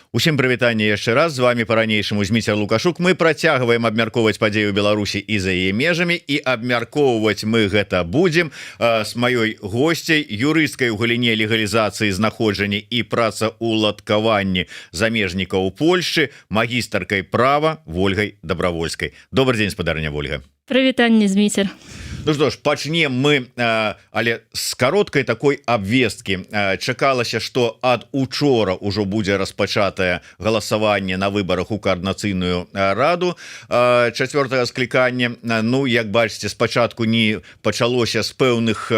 Усім прывітанне яшчэ раз, з вами по-ранейшаму Зміцер Лукашук. Мы працягваем абмяркоўваць падзею Беларусі і за яе межамі, і абмяркоўваць мы гэта будзем з маёй госцяй, юрысткай у галіне легалізацыі знаходжання і працаўладкаванні замежнікаў у Польшчы, магістаркай права Вольгай Дабравольскай. Добрый дзень, спадарня Вольга. Прывітанне, Зміцер. Ну что ж, пачнем мы, але с короткой такой обвестки. Чакалася, что ад учора ўжо будзе распачатае галасаванне на выборах у координацыйную раду 4-го склікання. Ну, як бачыце, спачатку не пачалося з пэўных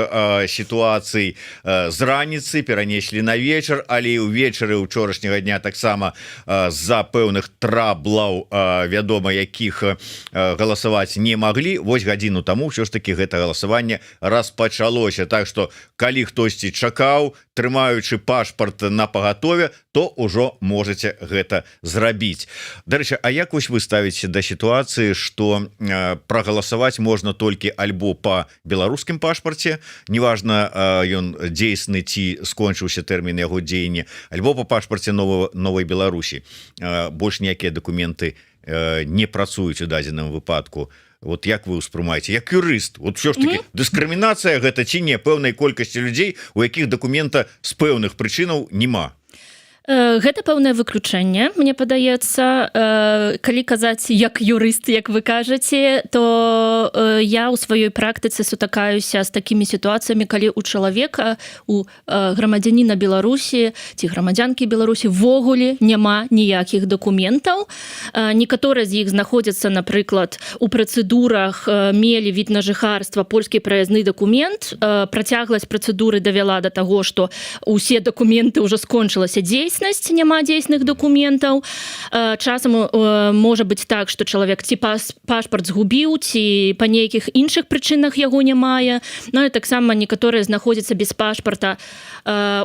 сітуацый з раніцы, перанеслі на вечар, але і ўвечары учорашняга дня таксама з-за пэўных траблаў, вядома, якіх галасаваць не маглі. Вось гадзіну таму ўсё ж таки гэта галасаванне распачалося. Так што калі хтосьці чакаў, трымаючы пашпарт на пагатове, то ўжо можете гэта зрабіць. Дарэчы, а як вось вы ставіце да сітуацыі, што прагаласаваць можна толькі альбо па беларускім пашпарце, неважна ён дзейсны ці скончыўся тэрмін яго дзеяння, альбо па пашпарце новай Беларусі. Больш ніякія дакументы не працуюць у дадзеным выпадку. Вот як вы успрымаеце, як юрыст, вот все ж таки дыскрымінацыя гэта ці не пэўнай колькасці людзей, у якіх дакумента з пэўных прычынаў няма? Гэта пэўнае выключэнне, мне падаецца. Калі казаць як юрыст, як вы кажаце, то я ў сваёй практыцы сутыкаюся з такімі сітуацыямі, калі у чалавека, у грамадзяніна Беларусі ці грамадзянкі Беларусі ввогуле няма ніякіх дакументаў. Некаторыя з іх знаходзяцца, напрыклад, у працэдурах, мелі від на жыхарства, польскі праязны дакумент, працягласць працэдуры давяла да таго, што ўсе дакументы ўжо скончылася дзейснасць, няма дзейсных дакументаў. Часам можа быць так, што чалавек ці пашпарт згубіў, ці па нейкіх іншых прычынах яго не мае. Ну і таксама некаторыя знаходзяцца без пашпарта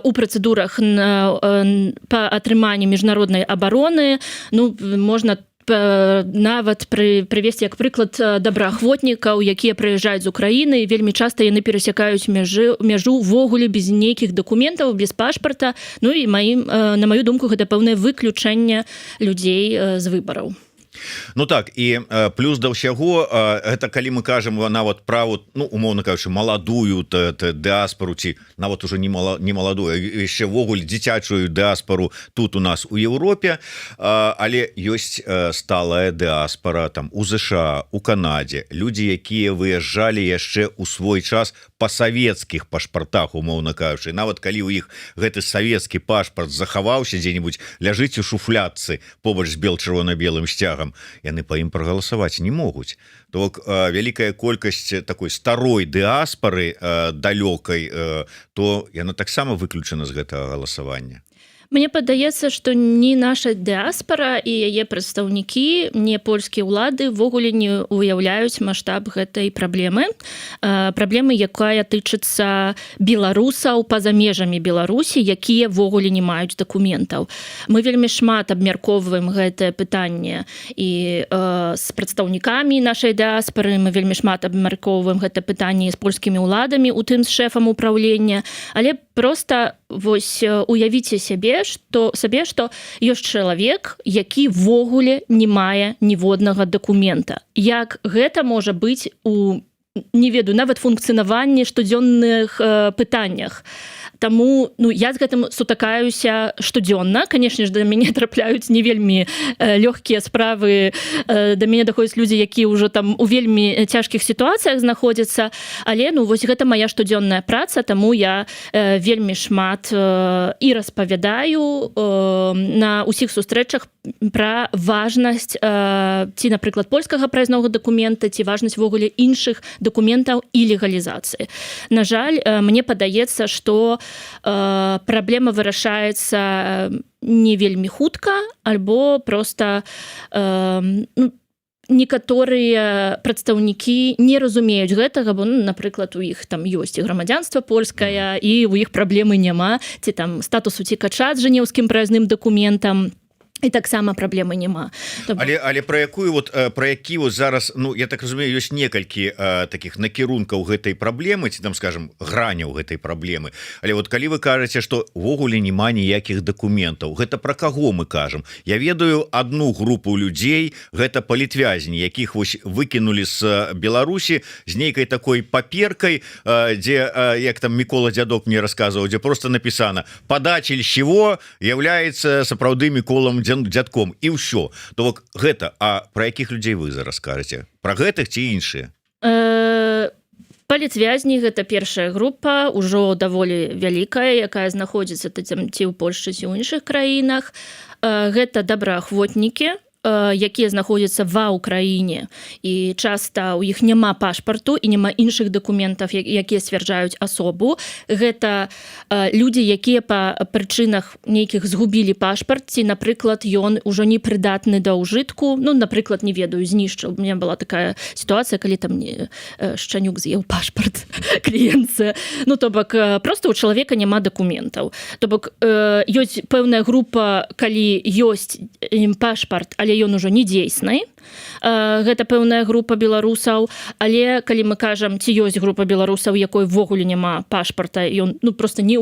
у працэдурах па атрыманні міжнароднай абароны. Ну, можна нават прывесці як прыклад добраахвотнікаў, якія прыязджаюць з Украіны, вельмі часта яны перасякаюць мяжу ввогуле без нейкіх дакументаў, без пашпарта. Ну і на маю думку, гэта пэўнае выключэнне людзей з выбараў. Ну так, і плюс да ўсяго, гэта калі мы кажам нават пра, ну, умоўна кажучы, маладую дыаспару, ці нават ужо не маладую, яшчэ ввогуле дзіцячую дыаспару тут у нас у Еўропе, але ёсць сталая дыаспара там у ЗША, у Канадзе, людзі, якія выязджалі яшчэ ў свой час па савецкіх пашпартах, умоўна кажучы. Нават калі ў іх гэты савецкі пашпарт захаваўся дзе-небудзь, ляжыць у шуфлядцы побач з бел-чырвона-белым сцягам, яны па ім прагаласаваць не могуць. То вялікая колькасць такой старой дыаспары далёкай, то яна таксама выключана з гэтага галасавання. Мне падаецца, што ні наша дыаспара і яе прадстаўнікі, ні польскія ўлады ўвогуле не уяўляюць маштаб гэтай праблемы. Праблемы, якая тычыцца беларусаў па-за межамі Беларусі, якія ўвогуле не маюць дакументаў. Мы вельмі шмат абмяркоўваем гэтае пытанне і з прадстаўнікамі нашай дыаспары, мы вельмі шмат абмяркоўваем гэта пытанне з польскімі ўладамі, у тым з шэфам управлення, але проста вось уявіце сабе, што ёсць чалавек, які ввогуле не мае ніводнага дакумента. Як гэта можа быць у, не ведаю, нават функцыянаванні штодзённых пытаннях. Таму, ну, я з гэтым сутыкаюся штодзённа. Канешне ж, да мяне трапляюць не вельмі лёгкія справы, да мяне даходзяць людзі, якія ўжо там у вельмі цяжкіх сітуацыях знаходзяцца, але, ну, вось гэта мая штодзённая праца, таму я вельмі шмат і распавядаю на ўсіх сустрэчах пра важнасць ці, напрыклад, польскага праязнога дакумента, ці важнасць ввогуле іншых дакументаў і легалізацыі. На жаль, мне падаецца, што праблема вырашаецца не вельмі хутка, альбо проста некаторыя прадстаўнікі не разумеюць гэтага, бо, ну, напрыклад, у іх там ёсць і грамадзянства польскае, і у іх праблемы няма, ці там статус уцекача з жэнеўскім праязным дакументам. і таксама праблемы няма. Але про які вот зараз, ну я так разумею, ёсць некалькі таких накірункаў гэтай праблемы, ці там скажем граняў гэтай праблемы. Але вот калі вы кажаце, што ўвогуле няма ніякіх дакументаў, гэта про каго мы кажам? Я ведаю одну групу людзей, гэта палітвязні, якіх вось выкінулі з Беларусі з нейкай такой паперкай, дзе як там Мікола Дзядок мне рассказываў, дзе просто написано «Падачельшчыво является сапраўды Міколам Дзядком» і ўсё. То вот гэта, а про якіх людзей вы зараз скажаце? Про гэтых ці іншыя? Палітвязні гэта першая група, ужо даволі вялікая, якая знаходзіцца ці ў Польшчы, ці ў іншых краінах. Гэта добраахвотнікі, якія знаходзяцца ва ўкраіне, і часта ў іх няма пашпарту і няма іншых дакументаў, якія сцвярджаюць асобу. Гэта людзі, якія па прычынах нейкіх згубілі пашпарт, ці, напрыклад, ён ужо не прыдатны да ўжытку, ну, напрыклад, не ведаю, знішчыў. У меня была такая сітуацыя, калі там шчанюк з'еў пашпарт кліентцы. Ну, то бок, проста ў чалавека няма дакументаў. То бок, ёсць пэўная група, калі ёсць пашпарт, але ён ужо не дзейсны. Гэта пэўная група беларусаў, але калі мы кажам, ці ёсць група беларусаў, якой ввогуле няма пашпарта, ён просто не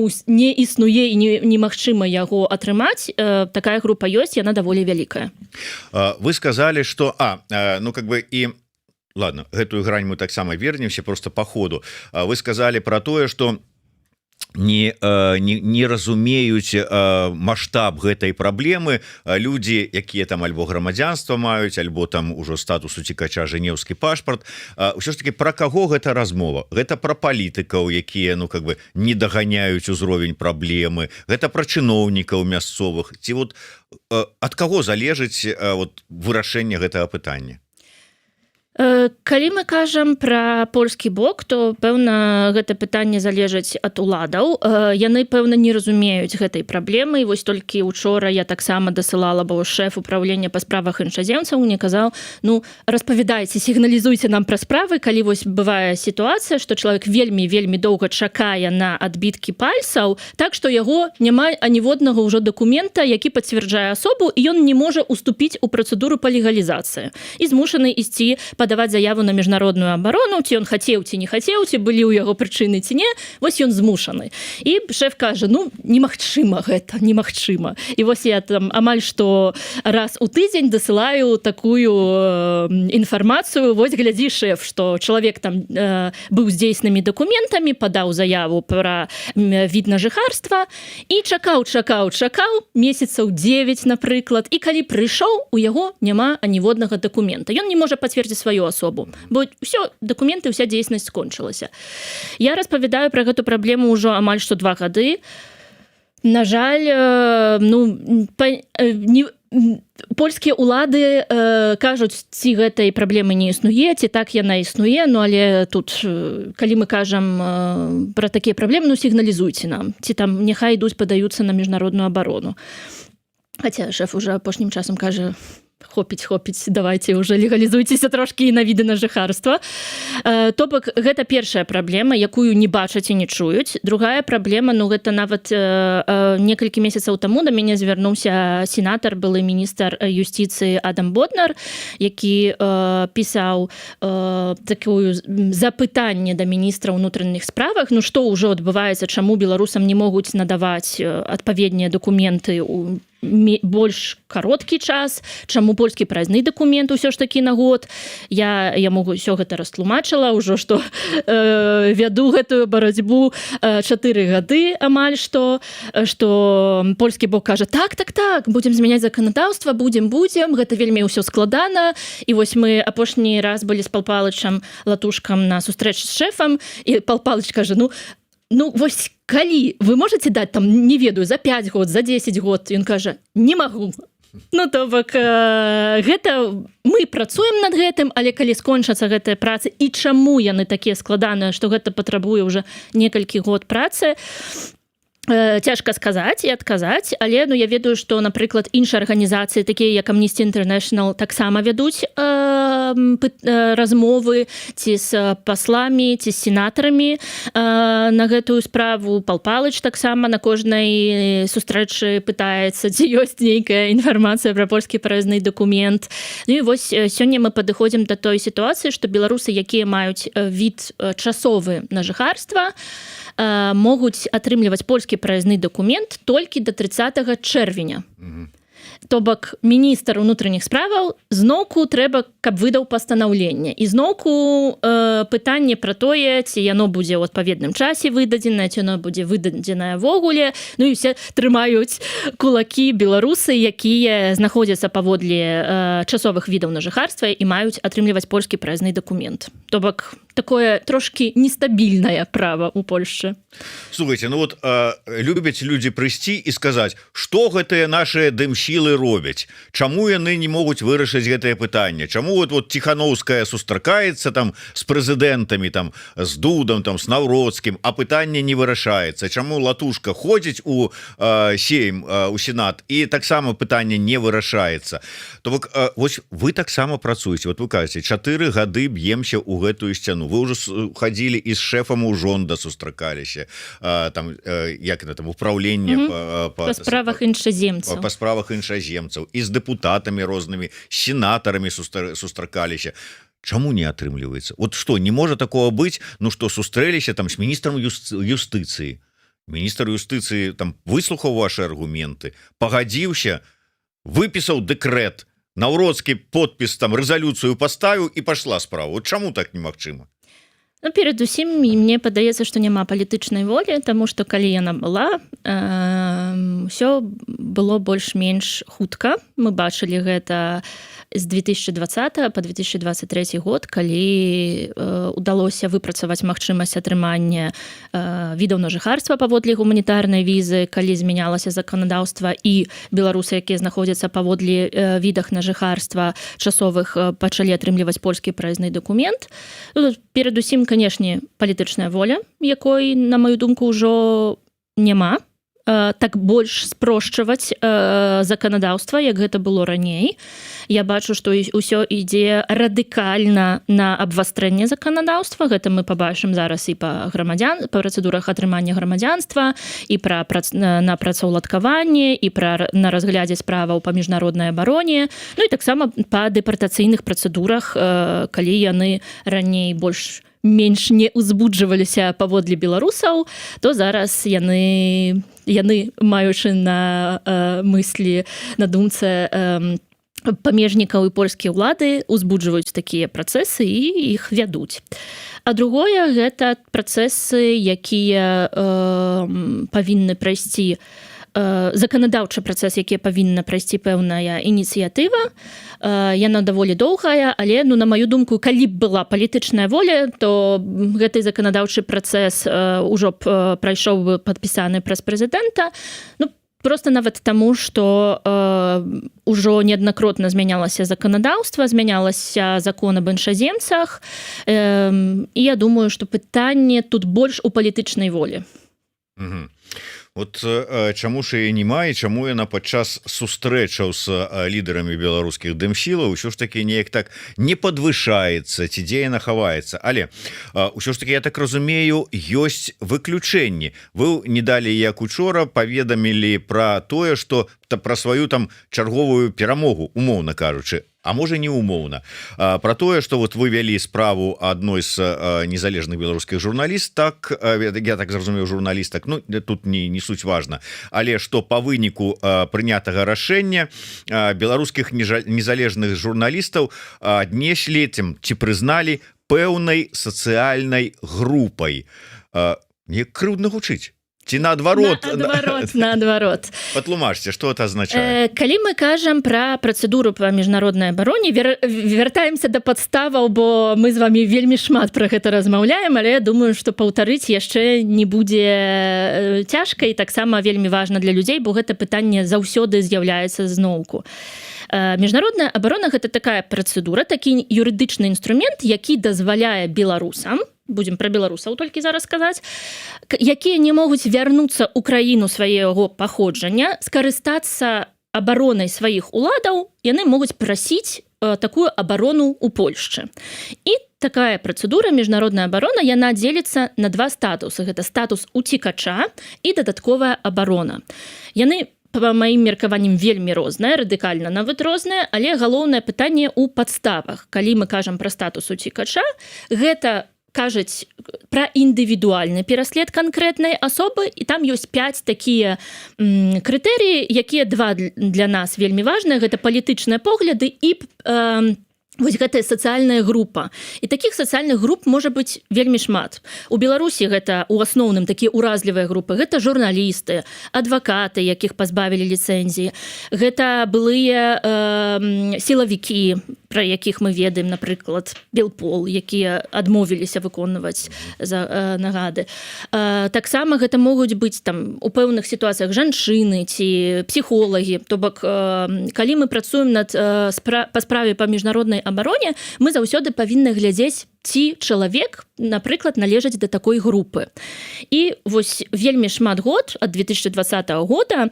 існуе і немагчыма яго атрымаць, такая група ёсць, яна даволі вялікая. Вы сказали, что ну как бы і ладно, гэтую грань мы таксама вернемся просто по ходу. Вы сказали про тое, что не разумеюць маштаб гэтай праблемы людзі, якія там альбо грамадзянства маюць, альбо там ужо статус уцекача жэнеўскі пашпарт. Усё ж таки про каго гэта размова? Гэта про палітыкаў, якія ну как бы не даганяюць узровень праблемы, гэта про чыноўнікаў мясцовых, ці вот ад каго залежыць вот вырашэнне гэтага пытання? Калі мы кажам пра польскі бок, то пэўна гэта пытанне залежыць ад уладаў. Яны пэўна не разумеюць гэтай праблемы, і вось толькі учора я таксама дасылала, бо шэф управлення па справах іншаземцаў мне казаў: ну распавядайце, сігналізуйце нам пра справы, калі вось бывае сітуацыя, што чалавек вельмі доўга чакае на адбіткі пальцаў, так што яго няма аніводнага ўжо дакумента, які пацвярджае асобу, і ён не можа уступіць у працэдуру па легалізацыі і змушаны ісці падаваць заяву на міжнародную абарону, ці ён хацеў, ці не хацеў, ці былі ў яго прычыны, ці не, вось ён змушаны. І шэф кажа: ну, немагчыма гэта, немагчыма. І вось я там амаль што раз у тыдзень дасылаю такую інфармацыю: вось глядзі, шэф, што чалавек там быў з дзейснымі дакументамі, падаў заяву пра від на жыхарства і чакаў месяцаў 9, напрыклад, і калі прыйшоў, у яго няма аніводнага дакумента. Ён не можа пацвердзіць сваю асобу, бо ўсё, дакументы, ўся дзейснасць скончылася. Я распавядаю пра гэту праблему ўжо амаль што 2 гады. На жаль, польскія ўлады кажуць, ці гэтай праблемы не існуе, ці так яна існуе, ну але тут, калі мы кажам пра такія праблемы, ну сігналізуйце нам, ці там няхай ідуць, падаюцца на міжнародную абарону. Хаця шэф уже апошнім часам кажа: хопіць, давайте уже легалізуйцеся трошкі і на віды на жыхарства. То бок, гэта першая праблема, якую не бачаць і не чуюць. Другая праблема, ну гэта нават некалькі месяцаў таму да мяне звярнуўся сенатар, былы міністр юстыцыі Адам Боднар, які пісаў такое запытанне да міністра ўнутраных справах, ну што ўжо адбываецца, чаму беларусам не могуць надаваць адпаведныя дакументы ў больш кароткі час, чаму польскі праязны дакумент усё ж такі на год. Я яму ўсё гэта растлумачыла ўжо, што вяду гэтую барацьбу 4 гады амаль што польскі бок кажа: так, будзем змяняць заканадаўства, будзем, гэта вельмі ўсё складана. І вось мы апошні раз былі з Пал Палычам Латушкам на сустрэчы з шэфам, і Пал Палыч кажа: ну вось калі вы можаце даць там, не ведаю, за 5 год, за 10 год? Ён кажа: не магу. Ну то бок, гэта мы працуем над гэтым, але калі скончацца гэтыя працы, і чаму яны такія складаныя, што гэта патрабуе ўжо некалькі год працы, Цяжка сказаць і адказаць, але я ведаю, што, напрыклад, іншыя арганізацыі, такія як Amnesty International, таксама вядуць размовы ці з пасламі, ці з сенатарамі на гэтую справу. Пал Палыч таксама на кожнай сустрэчы пытаецца, ці ёсць нейкая інфармацыя пра польскі праязны дакумент. Ну і вось сёння мы падыходзім да той сітуацыі, што беларусы, якія маюць від часовы на жыхарства, могуць атрымліваць польскі праязны дакумент толькі да 30 чэрвеня. То бок міністр унутраных справаў зноўку трэба, каб выдаў пастанаўленне. І зноўку пытанне пра тое, ці яно будзе ў адпаведным часе выдадзенае, ці яно будзе выдадзенае ввогуле. Ну і все трымаюць кулакі беларусы, якія знаходзяцца паводле часовых відаў на жыхарства і маюць атрымліваць польскі праязны дакумент. То бок такое трошки нестабільнае права ў Польшчы. Слухайте, ну вот любяць людзі прыйсці і сказаць, што гэтыя нашыя дымсілы робяць, чаму яны не могуць вырашыць гэтае пытанне, чаму вот Тихановская сустракаецца там з прэзідэнтамі, там з Дудам, там з Навроцкім, а пытанне не вырашаецца, чаму Латушка ходзіць у Сейм, у Сенат, і таксама пытанне не вырашаецца. То бок вось вы таксама працуеце, вот вы кажаце, 4 гады б'емся ў гэтую сцяну, вы ўжо хадзілі і з шэфам ужонда сустракаліся, там як на там управленне па справах іншаземцаў, па справах іншаземцаў, і з дэпутатамі рознымі, сенатарамі сустракаліся. Чаму не атрымліваецца? Вот што, не можа такого быць, ну што сустрэліся там з міністрам юстыцыі, міністр юстыцыі там выслухаў ваши аргументы, пагадзіўся, выпісаў дэкрэт, Навроцкі подпіс там рэзалюцыю паставіў і пашла справа. Вот чаму так немагчыма? Ну, перадусім, мне падаецца, што няма палітычнай волі, таму што калі яна была, ўсё было больш-менш хутка. Мы бачылі гэта з 2020 по 2023 год, калі удалося выпрацаваць магчымасць атрымання відаў на жыхарства паводле гуманітарнай візы, калі змянялася заканадаўства і беларусы, якія знаходзяцца паводле відах на жыхарства часовых, пачалі атрымліваць польскі праязны дакумент. Ну, перадусім, канешне, палітычная воля, якой, на маю думку, ўжо няма. Так больш спрошчваць заканадаўства, як гэта было раней. Я бачу, што ўсё ідзе радыкальна на абвастрэнне заканадаўства. Гэта мы пабачым зараз і па працэдурах атрымання грамадзянства, і на працаўладкаванне, і на разглядзе справаў па міжнароднай абароне. Ну і таксама па дэпартацыйных працэдурах, калі яны раней менш не узбуджваліся паводле беларусаў, то зараз яны маючы на мыслі, на думцы памежнікаў і польскія ўлады, узбуджваюць такія працэсы і іх вядуць. А другое, гэта працэсы, якія павінны прайсці, заканадаўчы працэс, які павінна прайсці пэўная ініцыятыва. Яна даволі доўгая, але, на маю думку, калі б была палітычная воля, то гэты заканадаўчы працэс ужо б прайшоў бы падпісаны праз прэзідэнта. Просто нават таму, што ўжо неаднакратна змянялася заканадаўства, змянялася закон аб іншаземцах, і я думаю, што пытанне тут больш у палітычнай волі. Вот чаму ж яе няма і чаму яна падчас сустрэчаў з лідарамі беларускіх дымсілаў ўсё ж таки неяк так не падвышаецца, ці дзе яна хаваецца. Але ўсё ж таки, я так разумею, ёсць выключэнні. Вы не далі, як учора, паведамілі пра тое, што пра сваю там чарговую перамогу, умоўна кажучы, а можа не умоўна, про тое, што вот вы вялі справу адной з незалежных беларускіх журналістак, я так зразумеў, журналістак, ну тут не суть важна, але што па выніку прынятага рашэння беларускіх незалежных журналістаў аднеслі ці прызналі пэўнай сацыяльнай групай. Не крыўдна гучыць. Ці наадварот? Наадварот. Патлумачце, што это азначае? Калі мы кажам пра працэдуру па міжнароднай абароне, вяртаемся да падставаў, бо мы з вамі вельмі шмат пра гэта размаўляем, але я думаю, што паўтарыць яшчэ не будзе цяжка, і таксама вельмі важна для людзей, бо гэта пытанне заўсёды з'яўляецца зноўку. Міжнародная абарона – гэта такая працэдура, такі юрыдычны інструмент, які дазваляе беларусам будзем пра беларусаў толькі зараз сказаць, якія не могуць вярнуцца ў краіну свайго паходжання, скарыстацца абаронай сваіх уладаў, яны могуць прасіць такую абарону ў Польшчы. І такая працэдура, міжнародная абарона, яна дзеліцца на два статусы. Гэта статус уцікача і дадатковая абарона. Яны, па маім меркаванням, вельмі розныя, радыкальна нават розныя, але галоўнае пытанне ў падставах. Калі мы кажам пра статус уцікача, гэта кажуць пра індывідуальны пераслед канкрэтнай асобы, і там ёсць 5 такія крытэрыі, якія два для нас вельмі важныя. Гэта палітычныя погляды і вось гэтая сацыяльная група. І такіх сацыяльных груп можа быць вельмі шмат. У Беларусі гэта ў асноўным такія уразлівыя групы. Гэта журналісты, адвакаты, якіх пазбавілі ліцэнзіі. Гэта былыя сілавікі, пра якіх мы ведаем, напрыклад, Белпол, якія адмовіліся выконваць нагады. Таксама гэта могуць быць там у пэўных сітуацыях жанчыны ці псіхолагі. То бок, калі мы працуем па справе па міжнароднай абароне, мы заўсёды павінны глядзець, ці чалавек, напрыклад, належаць да такой групы. І вось вельмі шмат год, ад 2020 года,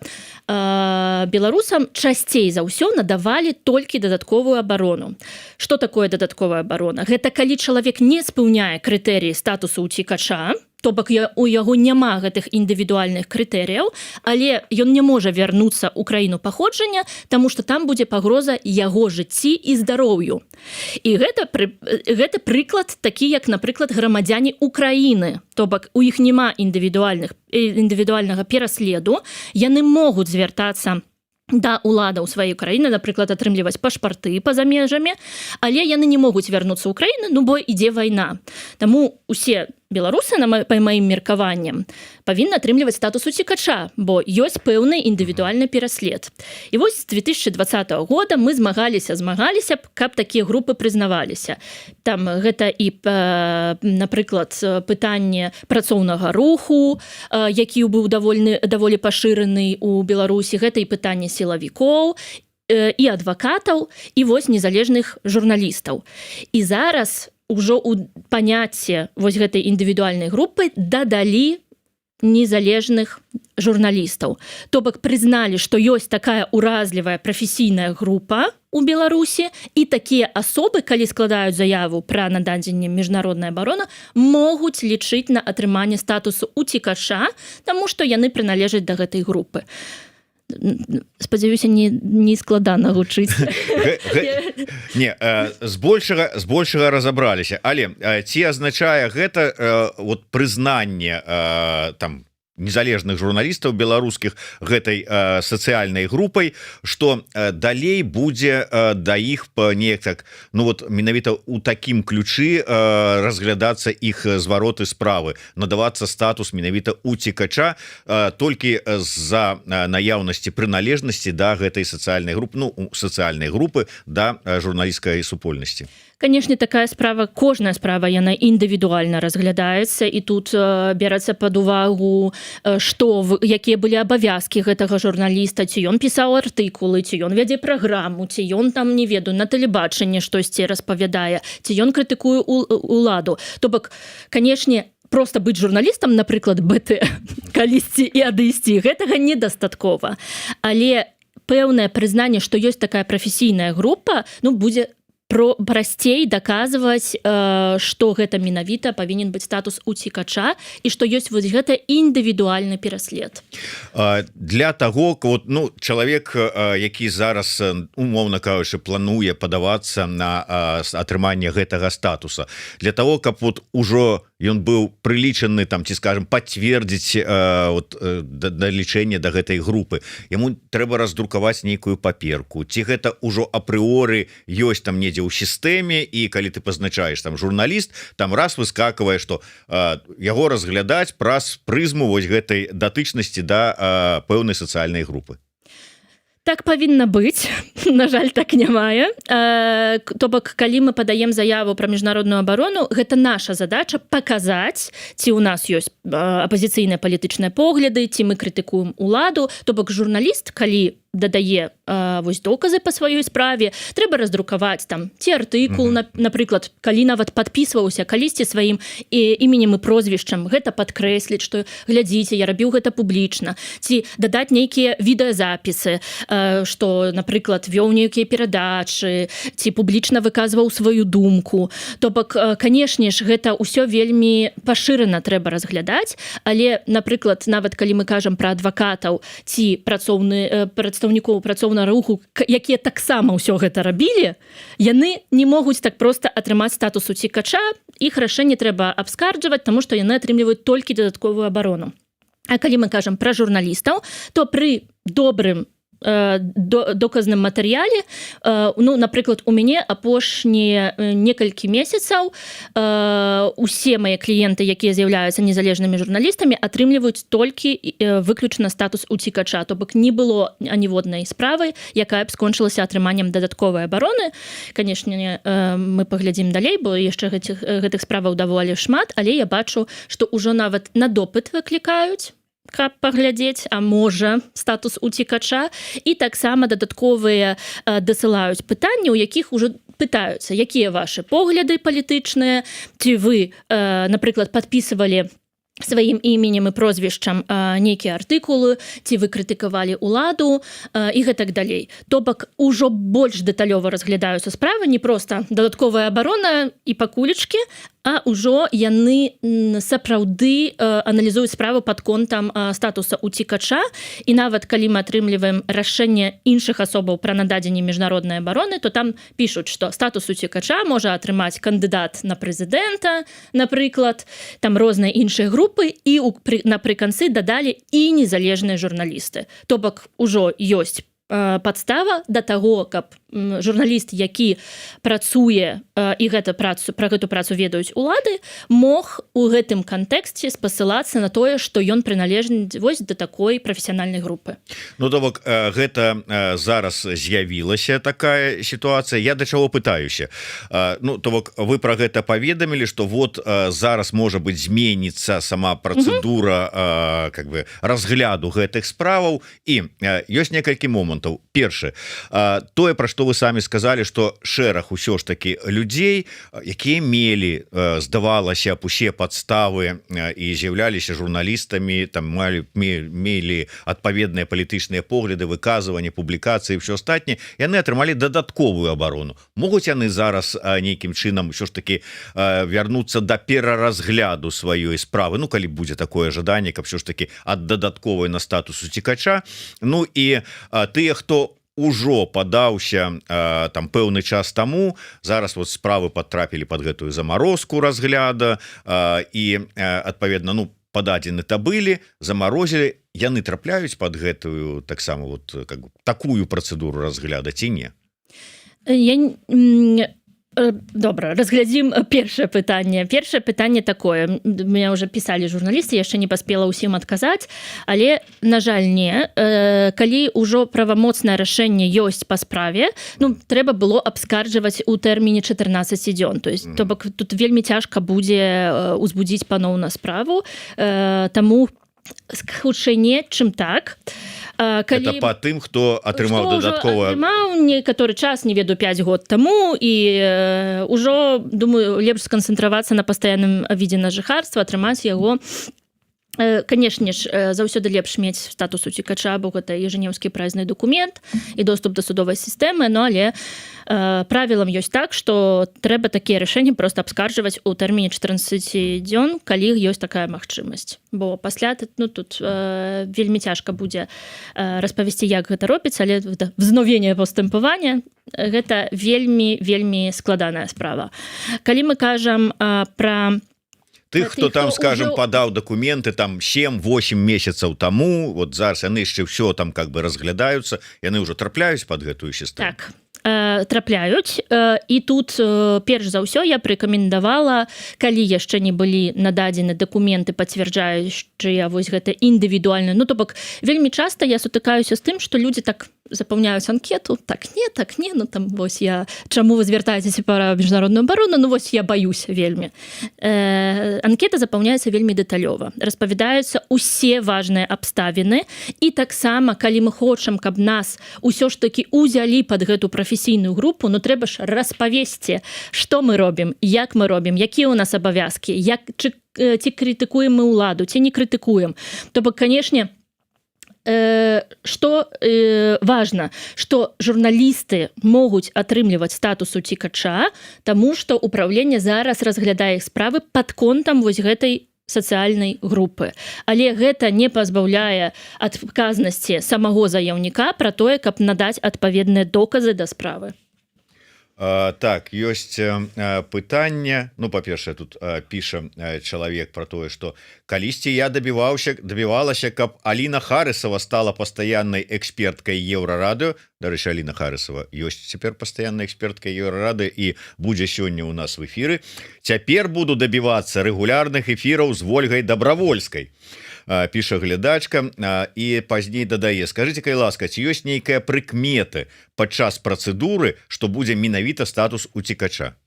беларусам часцей за ўсё надавалі толькі дадатковую абарону. Што такое дадатковая абарона? Гэта калі чалавек не спаўняе крытэрыі статусу уцікача, то бок у яго няма гэтых індывідуальных крытэрыяў, але ён не можа вярнуцца ў краіну паходжання, таму што там будзе пагроза яго жыцці і здароўю. І гэта прыклад такі, як, напрыклад, грамадзяне Украіны. То бок у іх няма індывідуальнага пераследу, яны могуць звяртацца да ўладаў сваёй краіны, напрыклад, атрымліваць пашпарты па-за межамі, але яны не могуць вярнуцца ў краіну, бо ідзе вайна. Таму усе беларусы, па маім меркаванням, павінны атрымліваць статус уцікача, бо ёсць пэўны індывідуальны пераслед. І вось з 2020 года мы змагаліся, каб такія групы прызнаваліся. Там гэта і, напрыклад, пытанне працоўнага руху, які быў даволі пашыраны ў Беларусі, гэта і пытанне сілавікоў, і адвакатаў, і вось незалежных журналістаў. І зараз ужо ў паняцце вось гэтай індывідуальнай групы дадалі незалежных журналістаў. То бок прызналі, што ёсць такая уразлівая прафесійная група у Беларусі, і такія асобы, калі складаюць заяву пра нададзенне міжнароднай абароны, могуць лічыць на атрыманне статусу уцікача, таму што яны прыналежаць да гэтай групы. Спадзяюся, не складана гучыць. Не, збольшага разабраліся, але ці азначае гэта прызнанне там незалежных журналістаў беларускіх гэтай сацыяльнай групай, што далей будзе да іх неяк так, менавіта ў такім ключы разглядацца іх звароты справы, надавацца статус менавіта уцікача толькі з-за наяўнасці прыналежнасці да гэтай сацыяльнай групы, сацыяльнай групы да журналісцкай супольнасці. Канешне, такая справа, кожная справа, яна індывідуальна разглядаецца, і тут бярэцца пад увагу, якія былі абавязкі гэтага журналіста, ці ён пісаў артыкулы, ці ён вядзе праграму, ці ён там, не ведаю, на тэлебачанні штосьці распавядае, ці ён крытыкуе ўладу. То бок, канешне, проста быць журналістам, напрыклад, БТ, калісьці і адысці, гэтага недастаткова. Але пэўнае прызнанне, што ёсць такая прафесійная група, будзе прасцей даказваць, што гэта менавіта павінен быць статус уцікача, і што ёсць вось гэта індывідуальны пераслед. Для таго, чалавек, які зараз, умоўна кажучы, плануе падавацца на атрыманне гэтага статуса, для таго, каб ужо ён быў прылічаны, там, ці, скажем, пацвердзіць далічэнне да гэтай групы, яму трэба раздрукаваць нейкую паперку, ці гэта ўжо апрыоры ёсць там недзе ў сістэме, і калі ты пазначаеш там журналіст, там раз выскаквае, што яго разглядаць праз прызму вось гэтай датычнасці да пэўнай сацыяльнай групы. Так павінна быць, на жаль, так не мае. То бок, калі мы падаем заяву пра міжнародную абарону, гэта наша задача паказаць, ці ў нас ёсць апазіцыйныя палітычныя погляды, ці мы крытыкуем уладу. То бок, журналіст, калі дадае вось доказы па сваёй справе, трэба раздрукаваць там ці артыкул, напрыклад, калі нават падпісваўся калісьці сваім іменем і прозвішчам, гэта падкрэсліць, што глядзіце, я рабіў гэта публічна, ці дадаць нейкія відэазапісы, што, напрыклад, вёў нейкія перадачы, ці публічна выказваў сваю думку. То бок, канешне ж, гэта ўсё вельмі пашырана трэба разглядаць, але, напрыклад, нават калі мы кажам пра адвакатаў ці прадстаўнікоў працоўнага руху, якія таксама ўсё гэта рабілі, яны не могуць так проста атрымаць статус уцікача, іх рашэнне трэба абскарджваць, таму што яны атрымліваюць толькі дадатковую абарону. А калі мы кажам пра журналістаў, то пры добрым доказным матэрыяле, ну, напрыклад, у мяне апошнія некалькі месяцаў усе мае кліенты, якія з'яўляюцца незалежнымі журналістамі, атрымліваюць толькі выключна статус уцікача, то бок не было аніводнай справы, якая б скончылася атрыманнем дадатковай абароны. Канешне, мы паглядзім далей, бо яшчэ гэтых справаў даволі шмат, але я бачу, што ўжо нават на допыт выклікаюць, каб паглядзець, а можа, статус уцікача, і таксама дадатковыя дасылаюць пытанні, у якіх ужо пытаюцца, якія вашы погляды палітычныя, ці вы, напрыклад, падпісывалі сваім іменем і прозвішчам нейкія артыкулы, ці вы крытыкавалі ўладу і гэтак далей. То бок ужо больш дэталёва разглядаюцца справы, не проста дадатковая абарона і пакулечкі, а ўжо яны сапраўды аналізуюць справу пад контам статуса уцікача, і нават калі мы атрымліваем рашэнне іншых асобаў пра нададзенне міжнароднай абароны, то там пішуць, што статус уцікача можа атрымаць кандыдат на прэзідэнта, напрыклад, там розныя іншыя групы, і напрыканцы дадалі і незалежныя журналісты. То бок ужо ёсць падстава да таго, каб журналіст, які працуе і пра гэту працу ведаюць улады, мог у гэтым кантэксце спасылацца на тое, што ён прыналежны вось да такой прафесіянальнай групы. Ну, то бок, гэта зараз з'явілася такая сітуацыя. Я да чаго пытаюся? Ну, то бок, вы пра гэта паведамілі, што вот зараз, можа быць, зменіцца сама працэдура как бы разгляду гэтых справаў, і ёсць некалькі момантаў. Першы, тое, пра што вы самі сказалі, што шэраг усё ж такі людзей, якія мелі, здавалася б, усе падставы і з'яўляліся журналістамі, там мелі адпаведныя палітычныя погляды, выказванні, публікацыі і ўсё астатняе, яны атрымалі дадатковую абарону. Могуць яны зараз нейкім чынам ўсё ж такі вярнуцца да пераразгляду сваёй справы, ну, калі будзе такое жаданне, каб ўсё ж такі ад дадатковай на статус уцікача. Ну, і тыя, хто ужо падаўся там пэўны час таму, зараз вот справы падтрапілі пад гэтую замарозку разгляда, і адпаведна, ну, пададзены табылі, замарозілі, яны трапляюць пад гэтую таксама вот как бы такую працэдуру разгляда ці не? Добра, разглядзім першае пытанне. Першае пытанне такое. Меня уже пісалі журналісты, яшчэ не паспела ўсім адказаць, але, на жаль, не. Калі ўжо правамоцнае рашэнне ёсць па справе, ну, трэба было абскарджваць у тэрміне 14 дзён. То бок, тут вельмі цяжка будзе узбудзіць паноўна справу, таму хутчэй не, чым так. Это по тым, хто атрымаў дадатковую... Атрымаў некаторы час, не ведаю, 5 год таму, і ўжо, думаю, лепш сканцэнтравацца на пастаянным відзе на жыхарства, атрымаць яго. Канешне ж, заўсёды лепш мець статус уцікача, бо гэта ежанеўскі праязны дакумент і доступ да судовай сістэмы, но але правілам ёсць так, што трэба такія рашэнні проста абскарджваць у тэрміне 14 дзён, калі ёсць такая магчымасць. Бо пасля, ну, тут вельмі цяжка будзе распавесці, як гэта робіцца, але взновення паступавання гэта вельмі складаная справа. Калі мы кажам пра тых, хто там, скажем, падаў дакументы там 7-8 месяцаў таму, вот зараз яны яшчэ ўсё там как бы разглядаюцца, яны ўжо трапляюць пад гэтую сістэму. Так, трапляюць, і тут перш за ўсё я прэкамендавала, калі яшчэ не былі нададзены дакументы, пацвярджаючыя вось гэта індывідуальна. Ну, то бок, вельмі часта я сутыкаюся з тым, што людзі так запаўняюць анкету, так не, ну там вось я, чаму вы звяртаецеся пра міжнародную абарону, ну вось я баюся вельмі. Анкета запаўняецца вельмі дэталёва. Распавядаюцца усе важныя абставіны, і таксама, калі мы хочам, каб нас усё ж такі узялі пад гэту прафесійную групу, ну трэба ж распавесці, што мы робім, як мы робім, якія ў нас абавязкі, ці крытыкуем мы ўладу, ці не крытыкуем. То бок, канешне, што важна, што журналісты могуць атрымліваць статус уцікача, таму што ўпраўленне зараз разглядае іх справы пад контам вось гэтай сацыяльнай групы. Але гэта не пазбаўляе адказнасці самого заяўніка пра тое, каб надаць адпаведныя доказы да справы. Так, ёсць пытанне. Ну, па-першае, тут піша чалавек пра тое, што калісьці я дабівалася, каб Аліна Харысава стала пастаяннай эксперткай Еўрарадыё. Дарэчы, Аліна Харысава ёсць цяпер пастаяннай эксперткай Еўрарадыё і будзе сёння ў нас в эфіры. Цяпер буду дабівацца рэгулярных эфіраў з Вольгай Дабравольскай. Піша глядачка і пазней дадае: скажыце, калі ласка, ці ёсць нейкая прыкметы падчас працэдуры, што будзе менавіта статус уцікача?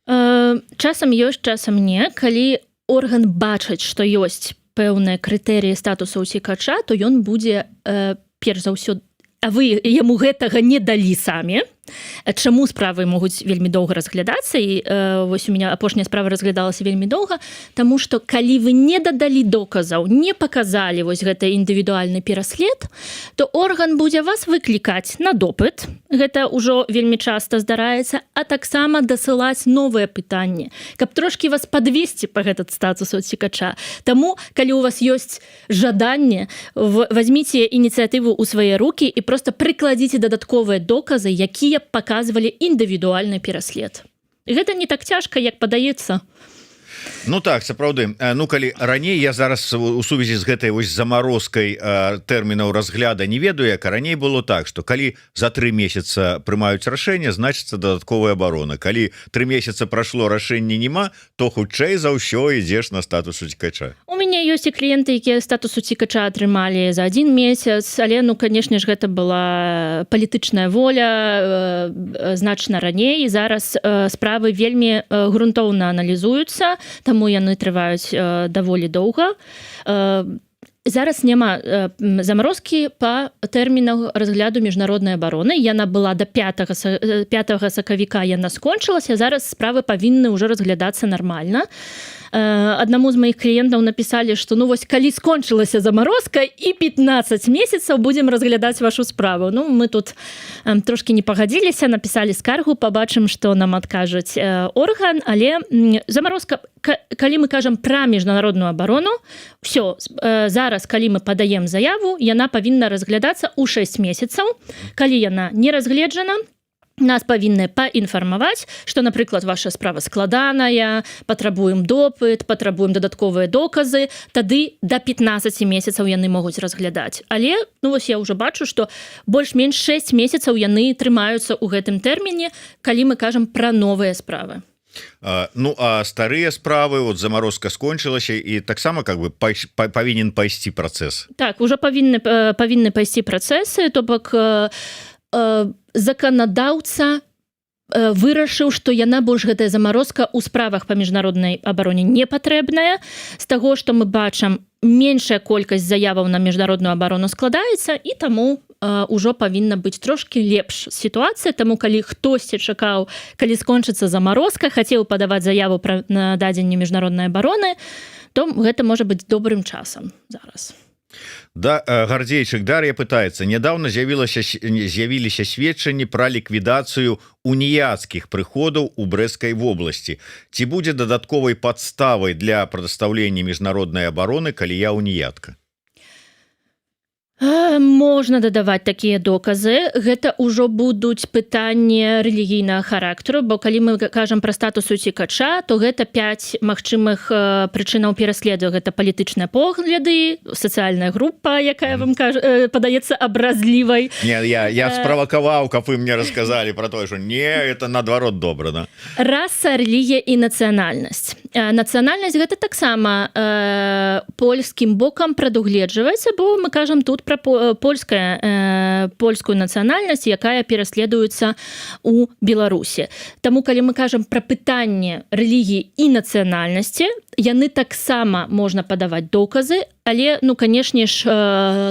Часам ёсць, часам не. Калі орган бачыць, што ёсць пэўныя крытэрыі статусу уцікача, то ён будзе перш за ўсё, а вы яму гэтага не далі самі. Чаму справы могуць вельмі доўга разглядацца, і вось у меня апошняя справа разглядалася вельмі доўга, таму што калі вы не дадалі доказаў, не паказалі вось гэты індывідуальны пераслед, то орган будзе вас выклікаць на допыт, гэта ўжо вельмі часта здараецца, а таксама дасылаць новыя пытанні, каб трошкі вас падвесці па гэтый статус уцікача. Таму, калі у вас ёсць жаданне, возьміце ініцыятыву ў свае рукі і проста прыкладзіце дадатковыя доказы, якія паказвалі індывідуальны пераслед. Гэта не так цяжка, як падаецца. Ну так, сапраўды. Ну, калі раней, я зараз у сувязі з гэтай вось замарозкай тэрмінаў разгляда не ведаю, як раней было так, што калі за 3 месяца прымаюць рашэнне, значыцца дадатковая абарона. Калі 3 месяца прайшло, рашэння няма, то хутчэй за ўсё ідзеш на статус уцікача. У мяне ёсць і кліенты, якія статус уцікача атрымалі за 1 месяц, але, ну, канешне ж, гэта была палітычная воля значна раней, і зараз справы вельмі грунтоўна аналізуюцца, таму яны трываюць даволі доўга. Зараз няма замарозкі па тэрмінах разгляду міжнароднай абароны. Яна была до 5 сакавіка, яна скончылася, зараз справы павінны ўжо разглядацца нармальна. Аднаму з маіх кліентаў напісалі, што ну вось калі скончылася замарозка і 15 месяцаў будзем разглядаць вашу справу. Ну, мы тут трошкі не пагадзіліся, напісалі скаргу, пабачым, што нам адкажуць орган, але замарозка, калі мы кажам пра міжнародную абарону, все, зараз, калі мы падаем заяву, яна павінна разглядацца ў 6 месяцаў. Калі яна не разгледжана, нас павінны паінфармаваць, што, напрыклад, ваша справа складаная, патрабуем допыт, патрабуем дадатковыя доказы, тады да 15 месяцаў яны могуць разглядаць. Але, ну вось я ўжо бачу, што больш-менш 6 месяцаў яны трымаюцца ў гэтым тэрміне, калі мы кажам пра новыя справы. Ну, а старыя справы, вот замарозка скончылася, і таксама как бы павінен пайсці працэс. Так, ужо павінны пайсці працэсы, то бок заканадаўца вырашыў, што яна больш гэтая замарозка ў справах па міжнароднай абароне не патрэбная. З таго, што мы бачым, меншая колькасць заяваў на міжнародную абарону складаецца, і таму ўжо павінна быць трошкі лепш сітуацыя. Таму калі хтосьці чакаў, калі скончыцца замарозка, хацеў падаваць заяву пра нададзенне міжнароднай абароны, то гэта можа быць добрым часам зараз. Да, Гардзейчык Дар'я пытаецца: нядаўна з'явіліся сведчанні пра ліквідацыю уніяцкіх прыходаў у Брэсцкай вобласці. Ці будзе дадатковай падставай для прадастаўлення міжнароднай абароны, калі я уніятка? Можна дадаваць такія доказы. Гэта ўжо будуць пытанні рэлігійнага характару, бо калі мы кажам пра статус уцікача, то гэта 5 магчымых прычынаў пераследу. Гэта палітычныя погляды, сацыяльная група, якая вам падаецца абразлівай. Не, я справакаваў, каб вы мне расказалі пра тое, што не, это наадварот добра, да? Раса, рэлігія і нацыянальнасць. Нацыянальнасць гэта таксама польскім бокам прадугледжваецца, бо мы кажам тут пра польскую нацыянальнасць, якая пераследуецца у Беларусі. Таму калі мы кажам пра пытанне рэлігіі і нацыянальнасці, яны таксама можна падаваць доказы, але, ну, канешне ж,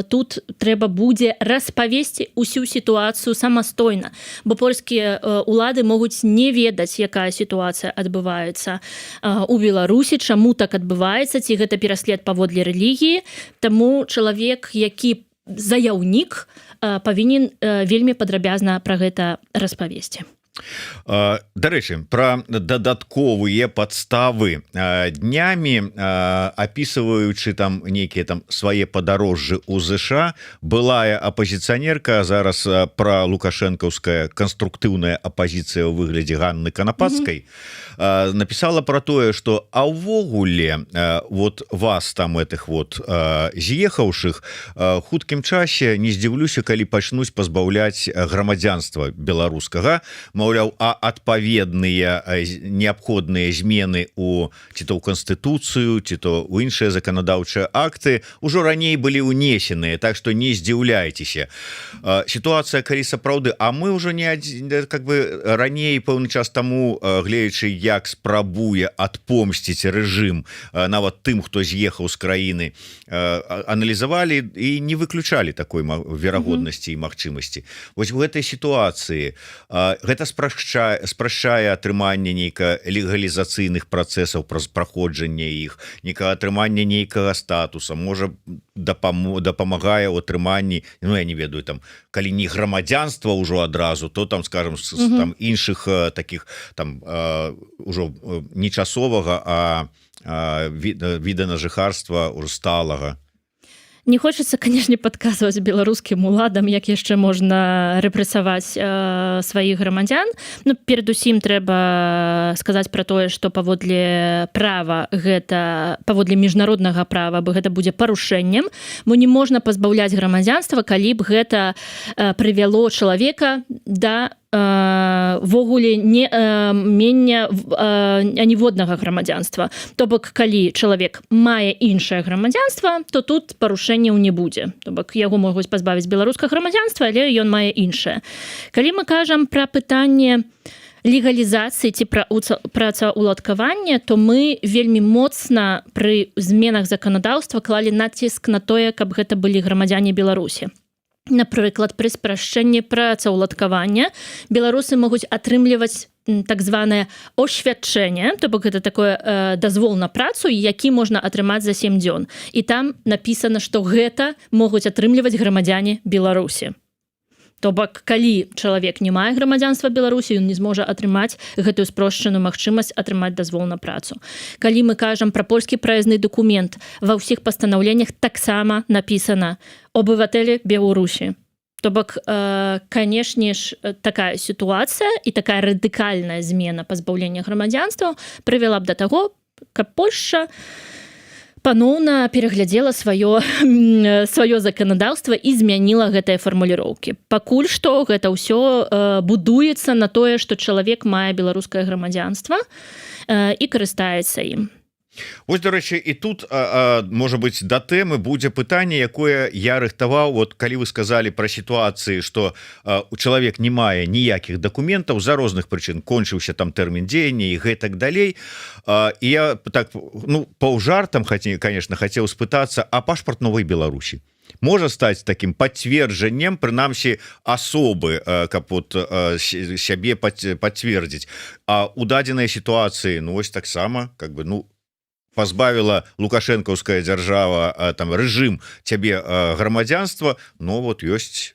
тут трэба будзе распавесці ўсю сітуацыю самастойна, бо польскія улады могуць не ведаць, якая сітуацыя адбываецца у Беларусі, чаму так адбываецца, ці гэта пераслед паводле рэлігіі. Таму чалавек, які заяўнік, павінен вельмі падрабязна пра гэта распавесці. Дарэчы, пра дадатковыя падставы. Днямі, апісваючы там нейкія там свае падарожжы ў ЗША, былая апазіцыянерка, зараз пра лукашэнкаўская канструктыўная апазіцыя ў выглядзе Ганны Канапацкай, напісала пра тое, што увогуле вот вас там этих вот з'ехаўшых хуткім часе не здзіўлюся, калі пачнуць пазбаўляць грамадзянства беларускага, маўляў, а адпаведныя неабходныя змены у ці то ў канстытуцыю, ці то ў іншыя заканадаўчыя акты ўжо раней былі ўнесеныя, так што не здзіўляйцеся. Сітуацыя, калі сапраўды, а мы ўжо не как бы раней пэўны час таму, гледзячы, як спрабуе адпомсціць рэжым нават тым, хто з'ехаў з краіны, аналізавалі і не выключалі такой верагоднасці і магчымасці. Вось у гэтай сітуацыі гэта спрашчае атрыманне нейка легалізацыйных працэсаў праз праходжанне іх, нейкага атрымання нейкага статуса, можа дапамагае ў атрыманні, ну я не ведаю, там калі не грамадзянства ўжо адразу, то там, скажем, там іншых таких там ўжо не часовага, а віда на жыхарства ўжо сталага. Не хочацца, канешне, падказваць беларускім уладам, як яшчэ можна рэпрэсаваць сваіх грамадзян. Ну, перадусім трэба сказаць пра тое, што паводле права гэта, паводле міжнароднага права, бо гэта будзе парушэннем, бо не можна пазбаўляць грамадзянства, калі б гэта прывяло чалавека да ввогуле не мення аніводнага грамадзянства. То бок, калі чалавек мае іншае грамадзянства, то тут парушэнняў не будзе. То бок, яго могуць пазбавіць беларускага грамадзянства, але ён мае іншае. Калі мы кажам пра пытанне легалізацыі ці працаўладкавання, то мы вельмі моцна пры зменах заканадаўства клалі націск на тое, каб гэта былі грамадзяне Беларусі. Напрыклад, пры спрашчэнні працаўладкавання беларусы могуць атрымліваць так званае освядчэнне, то бок гэта такое дазвол на працу, які можна атрымаць за 7 дзён. І там напісана, што гэта могуць атрымліваць грамадзяне Беларусі. То бок, калі чалавек не мае грамадзянства Беларусі, ён не зможа атрымаць гэтую спрошчаную магчымасць атрымаць дазвол на працу. Калі мы кажам пра польскі праязны дакумент, ва ўсіх пастанаўленнях таксама напісана «Обыватели Беларусі». То бок, канешне ж, такая сітуацыя і такая радыкальная змена пазбаўлення грамадзянства прывяла б да таго, каб Польшча паноўна пераглядзела сваё заканадаўства і змяніла гэтыя фармуліроўкі. Пакуль што гэта ўсё будуецца на тое, што чалавек мае беларускае грамадзянства і карыстаецца ім. Вось, дарэчы, і тут, можа быць, да тэмы будзе пытанне, якое я рыхтаваў, вот калі вы сказалі пра сітуацыі, што чалавек не мае ніякіх дакументаў з-за розных прычын, кончыўся там тэрмін дзеяння і гэтак далей. І я так, ну, паўжартам, конечно, хацеў спытацца, а пашпарт Новай Беларусі можа стаць такім пацверджаннем, прынамсі, асобы, каб вот сябе пацвердзіць. А у дадзенай сітуацыі, ну, вось таксама, как бы, ну, пазбавіла лукашэнкаўская дзяржава, там рэжым цябе грамадзянства, но вот ёсць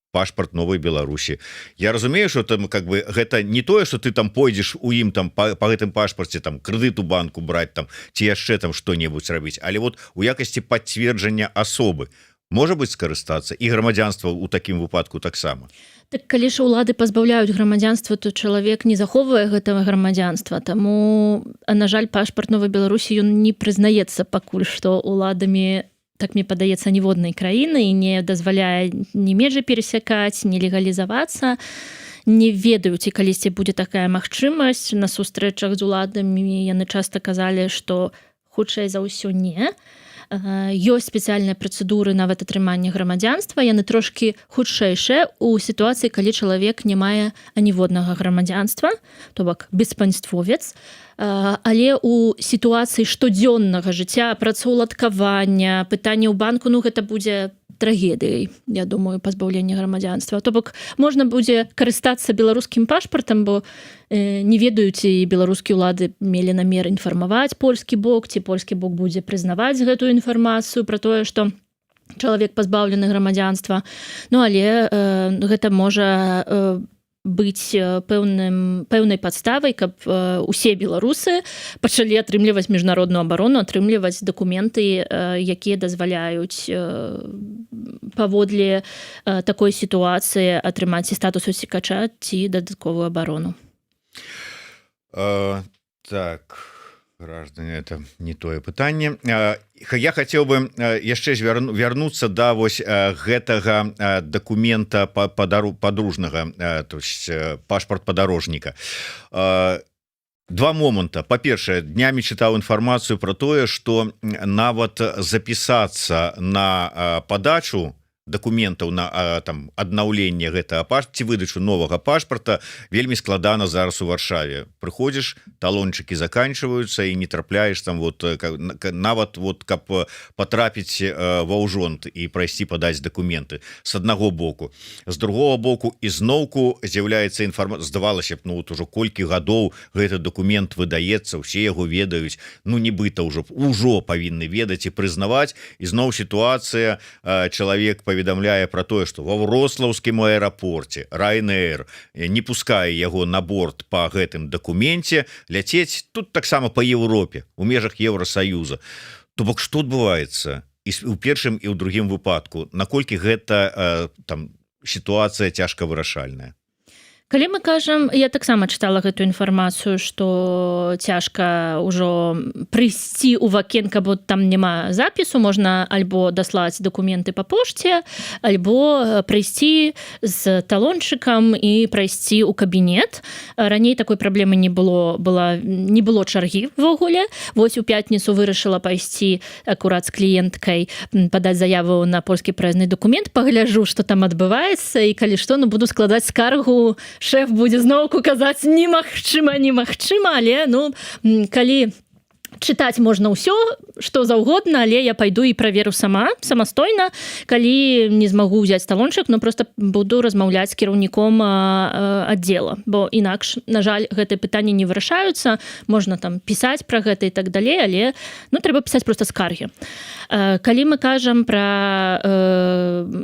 пашпарт Новай Беларусі. Я разумею, что там как бы гэта не тое, что ты там пойдзеш у ім там по гэтым пашпарце там крэдыт у банку браць там ці яшчэ там што-небудзь рабіць, але вот у якасці пацверджання асобы можа быць скарыстацца і грамадзянства ў такім выпадку таксама. Так калі ж улады пазбаўляюць грамадзянства, то чалавек не захоўвае гэтага грамадзянства. Таму, на жаль, пашпарт Новай Беларусі ён не прызнаецца пакуль што уладамі, так мне падаецца, ніводнай краіны і не дазваляе ні межы перасякаць, ні легалізавацца, не ведаю, ці калісьці будзе такая магчымасць. На сустрэчах з уладамі яны часта казалі, што хутчэй за ўсё не. Ёсць спецыяльныя працэдуры нават атрымання грамадзянства, яны трошкі хутчэйшыя ў сітуацыі, калі чалавек не мае аніводнага грамадзянства, то бок беспанствовец, але ў сітуацыі штодзённага жыцця, працаўладкавання, пытання ў банку, гэта будзе трагедыяй, я думаю, пазбаўлення грамадзянства. То бок можна будзе карыстацца беларускім пашпартам, бо не ведаю, ці беларускія ўлады мелі намер інфармаваць польскі бок, ці польскі бок будзе прызнаваць гэтую інфармацыю пра тое, што чалавек пазбаўлены грамадзянства. Але гэта можа быць пэўнай падставай, каб усе беларусы пачалі атрымліваць міжнародную абарону, атрымліваць дакументы, якія дазваляюць паводле такой сітуацыі атрымаць і статус уцекача, ці дадатковую абарону. Так, граждане, это не тое пытанне. Я хацеў бы яшчэ вярнуцца да вось гэтага дакумента падружнага, то есть пашпарт падарожніка. Два моманта. Па-першае, днямі чытаў інфармацыю пра тое, што нават запісацца на падачу дакументаў на аднаўленне гэтага пашпарта ці выдачу новага пашпарта вельмі складана зараз у Варшаве. Прыходзіш, талончыкі заканчваюцца і не трапляеш там нават каб патрапіць ва ўжонт і прайсці падаць дакументы з аднаго боку. З другого боку ізноўку з'яўляецца інфармацыя, здавалася б, ужо колькі гадоў гэты дакумент выдаецца, усе яго ведаюць, нібыта ўжо павінны ведаць і прызнаваць. Ізноў сітуацыя, чалавек паведамляе пра тое, што ва Вроцлаўскім аэрапорце Ryanair не пускае яго на борт па гэтым дакуменце ляцець тут таксама па Еўропе у межах Еўрасаюза. То бок што адбываецца і ў першым і ў другім выпадку, наколькі гэта сітуацыя цяжка вырашальная? Калі мы кажам, я таксама чытала гэтую інфармацыю, што цяжка ўжо прыйсці ў вакенка, бо там няма запісу, можна альбо даслаць дакументы па пошце, альбо прыйсці з талончыкам і прайсці ў кабінет. Раней такой праблемы не было чаргі ввогуле. Вось у пятніцу вырашыла пайсці акурат з кліенткай падаць заяву на польскі праязны дакумент, пагляджу, што там адбываецца, і калі што, буду складаць скаргу, шэф будзе зноўку казаць немагчыма, але калі чытаць можна ўсё, што заўгодна, але я пайду і праверу самастойна, калі не змагу ўзяць талончык, проста буду размаўляць з кіраўніком аддзела, бо інакш, на жаль, гэтыя пытанні не вырашаюцца, можна там пісаць пра гэта і так далей, але трэба пісаць проста скаргі. Калі мы кажам пра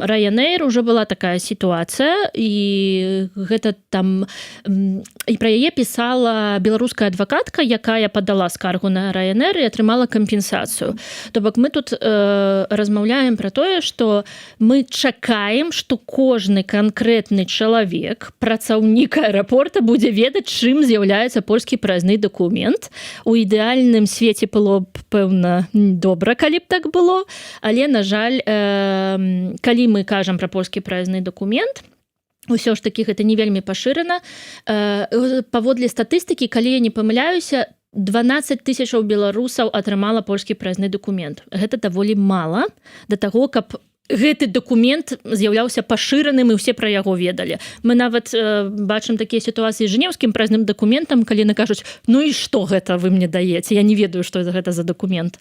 Ryanair, ужо была такая сітуацыя, і гэта там, і пра яе пісала беларуская адвакатка, якая падала скаргу на Ryanair і атрымала кампенсацыю. То бок мы тут размаўляем пра тое, што мы чакаем, што кожны канкрэтны чалавек, працаўнік аэрапорта, будзе ведаць, чым з'яўляецца польскі праязны дакумент. У ідэальным свеце было б, пэўна, добра, калі б так было, але, на жаль, калі мы кажам пра польскі праязны дакумент, усё ж такі гэта не вельмі пашырана. Паводле статыстыкі, калі я не памыляюся, 12 000 беларусаў атрымала польскі праязны дакумент. Гэта даволі мала да таго, каб гэты дакумент з'яўляўся пашыраным і ўсе пра яго ведалі. Мы нават бачым такія сітуацыі з жэнеўскім праязным дакументам, калі яны кажуць, і што гэта вы мне даеце? Я не ведаю, што гэта за дакумент.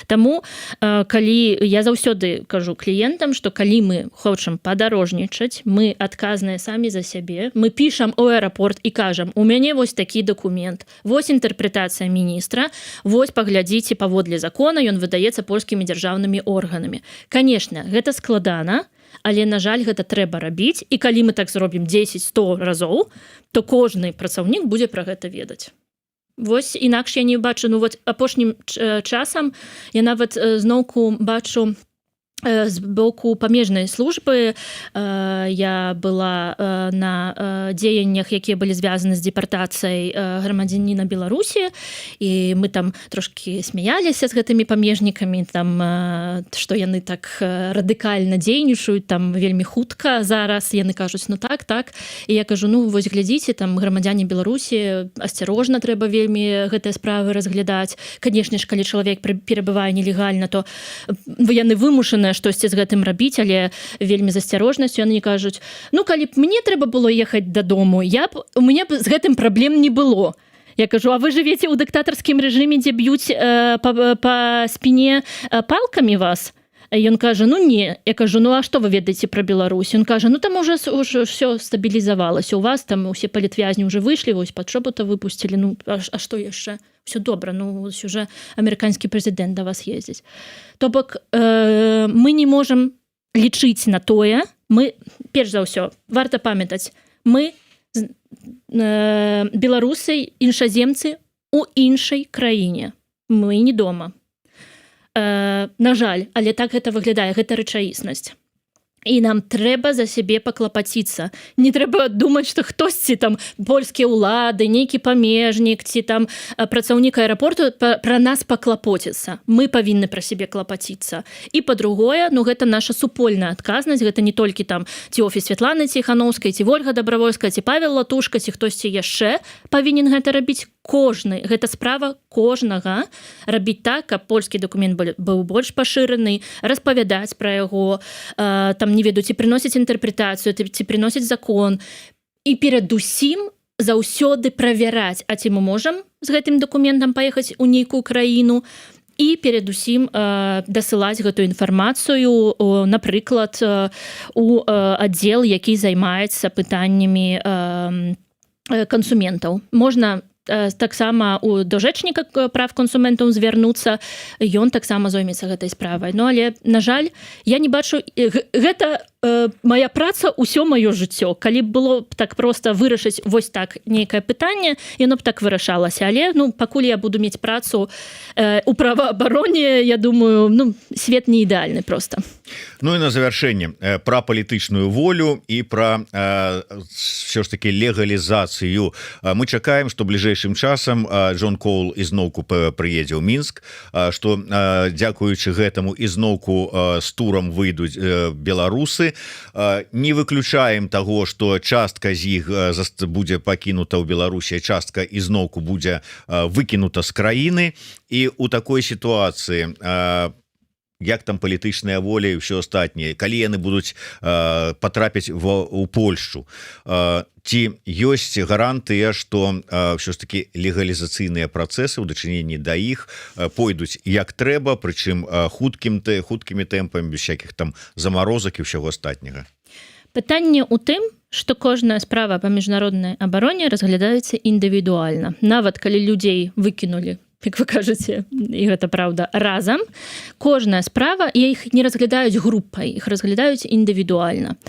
Таму, калі я заўсёды кажу кліентам, што калі мы хочам падарожнічаць, мы адказныя самі за сябе, мы пішам у аэрапорт і кажам, у мяне вось такі дакумент, вось інтэрпрэтацыя міністра, вось паглядзіце паводле закона, ён выдаецца польскімі дзяржаўнымі органамі. Канешне, гэта складана, але, на жаль, гэта трэба рабіць, і калі мы так зробім 10-100 разоў, то кожны працаўнік будзе пра гэта ведаць. Вось інакш я не бачу, апошнім часам я нават зноўку бачу з боку памежнай службы. Я была на дзеяннях, якія былі звязаны з дэпартацыяй грамадзяніна Беларусі, і мы там трошки смяяліся з гэтымі памежнікамі, там, што яны так радыкальна дзейнічаюць, там вельмі хутка зараз, яны кажуць, ну так, і я кажу, ну вось глядзіце, там грамадзяне Беларусі, асцярожна трэба вельмі гэтыя справы разглядаць. Канешне ж, калі чалавек перабывае нелегальна, то яны вымушаны штосьці з гэтым рабіць, але вельмі з асцярожнасцю яны кажуць, ну калі б мне трэба было ехаць дадому, у мяне б з гэтым праблем не было. Я кажу, а вы жывеце ў дыктатарскім рэжыме, дзе б'юць па спіне палкамі вас? Ён кажа, ну не. Я кажу, ну а што вы ведаеце пра Беларусь? Ён кажа, ну там уже все стабілізавалася, у вас там усе палітвязні уже выйшлі, вось падшобута выпусцілі, ну а што яшчэ? Все добра, ну уже амерыканскі прэзідэнт да вас ездзіць. То бок мы не можам лічыць на тое, мы, перш за ўсё, варта памятаць, мы беларусы, іншаземцы у іншай краіне. Мы не дома. На жаль, але так гэта выглядае, гэта рэчаіснасць. І нам трэба за сябе паклапаціцца. Не трэба думаць, што хтосьці там польскія ўлады, нейкі памежнік ці там працаўнік аэрапорту пра нас паклапоціцца. Мы павінны пра сябе клапаціцца. І па-другое, ну гэта наша супольная адказнасць, гэта не толькі там ці офіс Святланы Ціханаўскай, ці Вольга Дабравольская, ці Павел Латушка, ці хтосьці яшчэ павінен гэта рабіць. Кожны, гэта справа кожнага рабіць так, каб польскі дакумент быў больш пашыраны, распавядаць пра яго, там, не ведаю, ці прыносіць інтэрпрэтацыю, ці прыносіць закон. І перадусім заўсёды правяраць, а ці мы можам з гэтым дакументам паехаць у нейкую краіну, і перадусім дасылаць гэтую інфармацыю, напрыклад, у аддзел, які займаецца пытаннямі кансументаў. Можна таксама у дажэчніка прав кансументаў звярнуцца, ён таксама зоймецца гэтай справай. Ну, але, на жаль, я не бачу... Гэта моя праца ўсё маё жыццё. Калі б было б так проста вырашыць вось так нейкае пытанне, яно б так вырашалася. Але, ну, пакуль я буду мець працу у праваабароне, я думаю, ну, свет не ідэальны проста. Ну і на завяршэнне пра палітычную волю і пра все ж таки легалізацыю. Мы чакаем, што бліжэйшым часам Джон Коул ізноўку прыедзе ў Мінск, што дзякуючы гэтаму ізноўку з турам выйдуць беларусы. Не выключаем таго, што частка з іх будзе пакінута ў Беларусі, частка ізноўку будзе выкінута з краіны. І у такой сітуацыі як там палітычная воля і ўсё астатняе, калі яны будуць патрапіць у Польшчу, ці ёсць гарантыя, што ўсё ж таки легалізацыйныя працэсы ў дачыненні да іх пойдуць як трэба, прычым хуткімі тэмпамі, без всякіх там замарозак і ўсяго астатняга? Пытанне ў тым, што кожная справа па міжнароднай абароне разглядаецца індывідуальна. Нават калі людзей выкінулі, як вы кажаце, і гэта праўда, разам, кожная справа, і іх не разглядаюць групай, іх разглядаюць індывідуальна.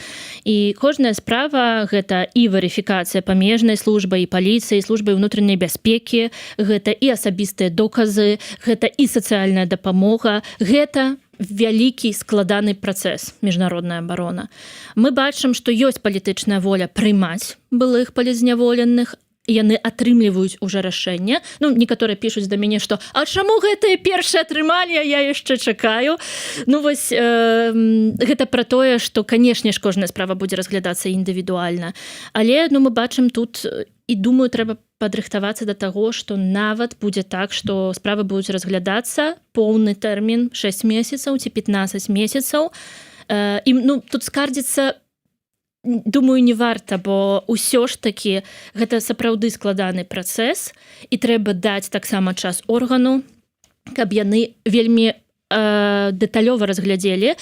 І кожная справа гэта і верыфікацыя памежнай службай, і паліцыі, службай унутранай бяспекі, гэта і асабістыя доказы, гэта і сацыяльная дапамога, гэта вялікі складаны працэс міжнародная абарона. Мы бачым, што ёсць палітычная воля прымаць былых палізняволеных, яны атрымліваюць уже рашэнне. Ну, некаторыя пішуць да мяне, што а чаму гэтыя першыя атрымалі, а я яшчэ чакаю. Ну, вось гэта пра тое, што, канешне ж, кожная справа будзе разглядацца індывідуальна. Але, ну, мы бачым тут, і думаю, трэба падрыхтавацца да таго, што нават будзе так, што справы будуць разглядацца поўны тэрмін 6 месяцаў ці 15 месяцаў. І, ну, тут скардзіцца, думаю, не варта, бо ўсё ж такі гэта сапраўды складаны працэс, і трэба даць таксама час органу, каб яны вельмі дэталёва разглядзелі.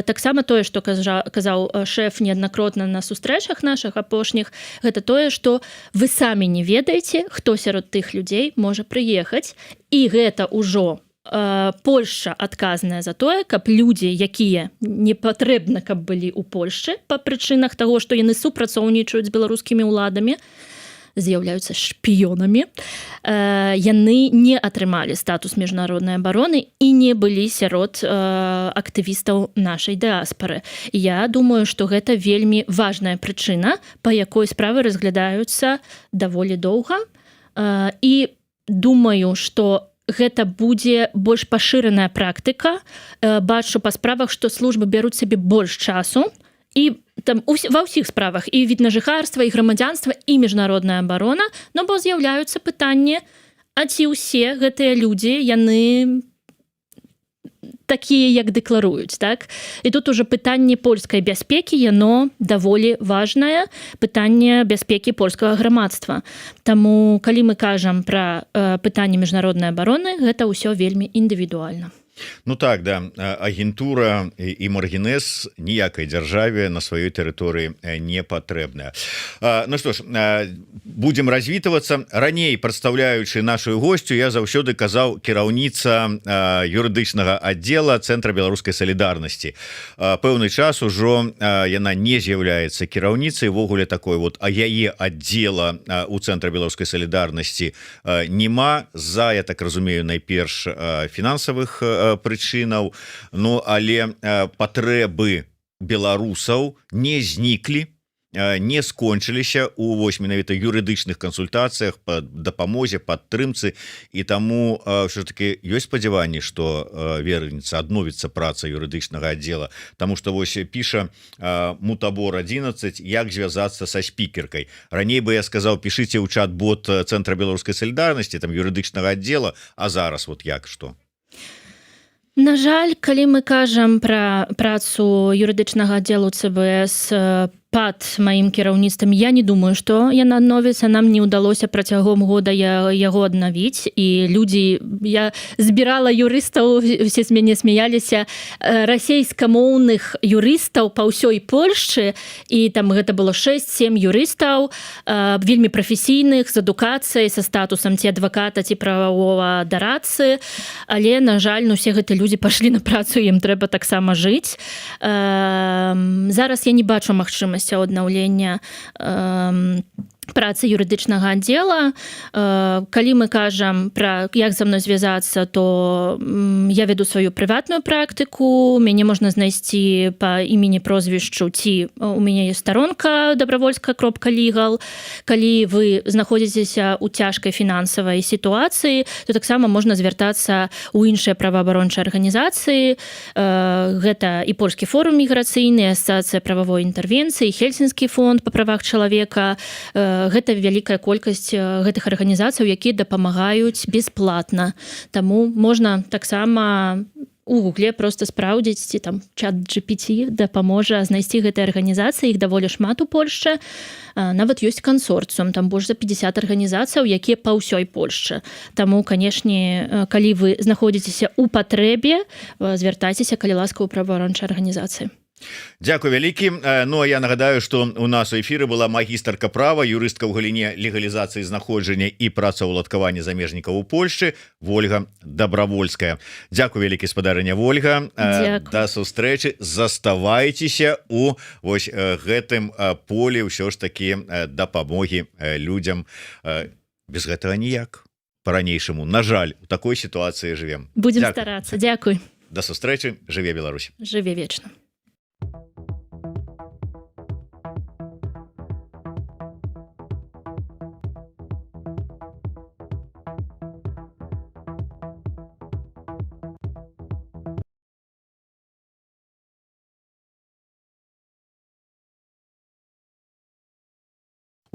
Таксама тое, што казаў шэф неаднакратна на сустрэчах нашых апошніх, гэта тое, што вы самі не ведаеце, хто сярод тых людзей можа прыехаць, і гэта ўжо Польшча адказная за тое, каб людзі, якія не патрэбна, каб былі ў Польшчы па прычынах таго, што яны супрацоўнічаюць з беларускімі ўладамі, з'яўляюцца шпіёнамі, яны не атрымалі статус міжнароднай абароны і не былі сярод актывістаў нашай дыаспары. Я думаю, што гэта вельмі важная прычына, па якой справы разглядаюцца даволі доўга. І думаю, што гэта будзе больш пашыраная практыка. Бачу па справах, што службы бяруць сабе больш часу, і там ва ўсіх справах і від на жыхарства, і грамадзянства, і міжнародная абарона, но бо з'яўляюцца пытанні, а ці ўсе гэтыя людзі, яны такія, як дэкларуюць, так? І тут уже пытанне польскай бяспекі, яно даволі важнае, пытанне бяспекі польскага грамадства. Таму, калі мы кажам пра пытанне міжнароднай абароны, гэта ўсё вельмі індывідуальна. Ну так, да, агентура і маргінез ніякай дзяржаве на сваёй тэрыторыі не патрэбная. Ну што ж, будзем развітвацца. Раней, прадстаўляючы нашу госцю, я заўсёды казаў кіраўніца юрыдычнага аддзела Цэнтра беларускай салідарнасці. Пэўны час ужо яна не з'яўляецца кіраўніцай, ввогуле такой вот, а яе аддзела у Цэнтра беларускай салідарнасці нема за, я так разумею, найперш фінансавых прычынаў, ну але патрэбы беларусаў не зніклі, не скончыліся у вось менавіта юрыдычных кансультацыях па дапамозе, падтрымцы, і таму ўсё-таки ёсць спадзяванні, што вернецца, адновіцца праца юрыдычнага аддзела, таму што вось піша Мутабор 11, як звязацца са спікеркай. Раней бы я сказаў, пішыце ў чат-бот Цэнтра беларускай салідарнасці, там юрыдычнага аддзела, а зараз вот як, што? На жаль, калі мы кажам пра працу юрыдычнага аддзелу ЦБС пад маім кіраўніцтвам, я не думаю, што яна адновіцца. Нам не ўдалося працягом года яго аднавіць, і людзі, я збірала юрыстаў, усе з мяне смяяліся, расейскамоўных юрыстаў па ўсёй Польшчы, і там гэта было 6-7 юрыстаў, вельмі прафесійных, з адукацыяй, са статусам ці адваката, ці прававога дарадцы, але, на жаль, усе гэтыя людзі пашлі на працу, ім трэба таксама жыць. Зараз я не бачу магчымасці аднаўлення працы юрыдычнага аддзела. Калі мы кажам пра як за мной звязацца, то я вяду сваю прыватную практыку, мяне можна знайсці па імені, прозвішчу, ці у мяне ёсць старонка добравольска.legal. Калі вы знаходзіцеся ў цяжкай фінансавай сітуацыі, то таксама можна звяртацца ў іншыя праваабарончыя арганізацыі. Гэта і Польскі форум міграцыйны, Асацыяцыя прававой інтэрвенцыі, Хельсінскі фонд па правах чалавека. Гэта вялікая колькасць гэтых арганізацыяў, якія дапамагаюць бясплатна. Таму можна таксама у Гугле проста спраўдзіць, ці там чат-GPT дапаможа знайсці гэтыя арганізацыі, іх даволі шмат у Польшчы. Нават ёсць кансорцыум, там больш за 50 арганізацыяў, якія па ўсёй Польшчы. Таму, канешне, калі вы знаходзіцеся ў патрэбе, звяртайцеся, калі ласка, у праваабарончай арганізацыі. Дзякуй вялікі. Ну а я нагадаю, што у нас у эфіры была магістарка права, юрыстка ў галіне легалізацыі знаходжання і працаўладкавання замежнікаў у Польшчы Вольга Дабравольская. Дзякуй вялікі, спадарыня Вольга. Да сустрэчы. Заставайцеся у вось гэтым полі ўсё ж такі дапамогі людзям. Без гэтага ніяк. Па-ранейшаму, на жаль, у такой сітуацыі жывем. Будзем старацца. Дзякуй. Да сустрэчы. Жыве Беларусь. Жыве вечна.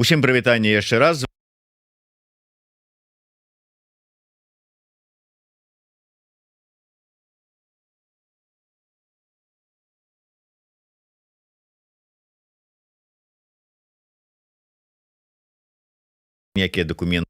Усім прывітанне яшчэ раз. Якія дакументы